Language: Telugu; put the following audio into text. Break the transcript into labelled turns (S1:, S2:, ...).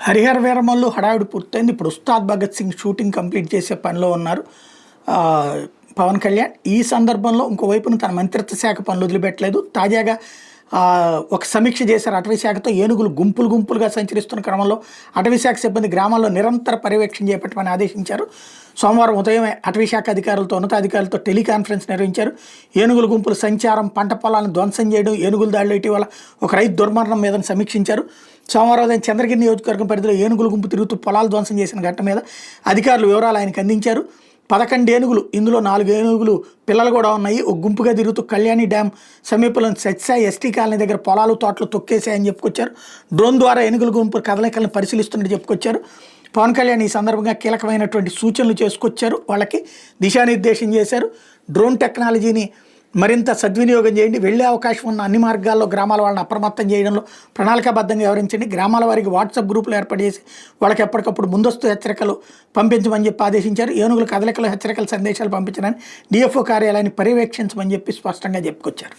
S1: హరిహర వీరమల్లు హడావిడి పూర్తయింది. ఇప్పుడు ఉస్తాద్ భగత్ సింగ్ షూటింగ్ కంప్లీట్ చేసే పనిలో ఉన్నారు పవన్ కళ్యాణ్. ఈ సందర్భంలో ఇంకోవైపున తన మంత్రిత్వ శాఖ పనులు వదిలిపెట్టలేదు. తాజాగా ఒక సమీక్ష చేశారు అటవీ శాఖతో. ఏనుగులు గుంపులు గుంపులుగా సంచరిస్తున్న క్రమంలో అటవీ శాఖ సిబ్బంది గ్రామాల్లో నిరంతర పర్యవేక్షణ చేపట్టమని ఆదేశించారు. సోమవారం ఉదయమే అటవీ శాఖ అధికారులతో ఉన్నతాధికారులతో టెలికాన్ఫరెన్స్ నిర్వహించారు. ఏనుగుల గుంపుల సంచారం, పంట పొలాలను ధ్వంసం చేయడం, ఏనుగుల దాడిలో ఇటీవల ఒక రైతు దుర్మరణం మీద సమీక్షించారు. సోమవారం ఉదయం చంద్రగిరి నియోజకవర్గం పరిధిలో ఏనుగుల గుంపు తిరుగుతూ పొలాలు ధ్వంసం చేసిన ఘటన మీద అధికారులు వివరాలు ఆయనకు అందించారు. 11 ఏనుగులు, ఇందులో 4 ఏనుగులు పిల్లలు కూడా ఉన్నాయి. ఒక గుంపుగా తిరుగుతూ కళ్యాణి డ్యామ్ సమీపంలోని సత్సాయి ఎస్టీ కాలనీ దగ్గర పొలాలు తోటలు తొక్కేశాయని చెప్పుకొచ్చారు. డ్రోన్ ద్వారా ఏనుగుల గుంపు కదలికలను పరిశీలిస్తున్నట్టు చెప్పుకొచ్చారు. పవన్ కళ్యాణ్ ఈ సందర్భంగా కీలకమైనటువంటి సూచనలు చేసుకొచ్చారు. వాళ్ళకి దిశానిర్దేశం చేశారు. డ్రోన్ టెక్నాలజీని మరింత సద్వినియోగం చేయండి, వెళ్ళే అవకాశం ఉన్న అన్ని మార్గాల్లో గ్రామాల వాళ్ళని అప్రమత్తం చేయడంలో ప్రణాళికాబద్ధంగా వివరించండి, గ్రామాల వారికి వాట్సాప్ గ్రూపులు ఏర్పాటు చేసి వాళ్ళకి ఎప్పటికప్పుడు ముందస్తు హెచ్చరికలు పంపించమని చెప్పి ఆదేశించారు. ఏనుగుల కదలికలు హెచ్చరికల సందేశాలు పంపించడానికి డిఎఫ్ఓ కార్యాలయాన్ని పర్యవేక్షించమని చెప్పి స్పష్టంగా చెప్పుకొచ్చారు.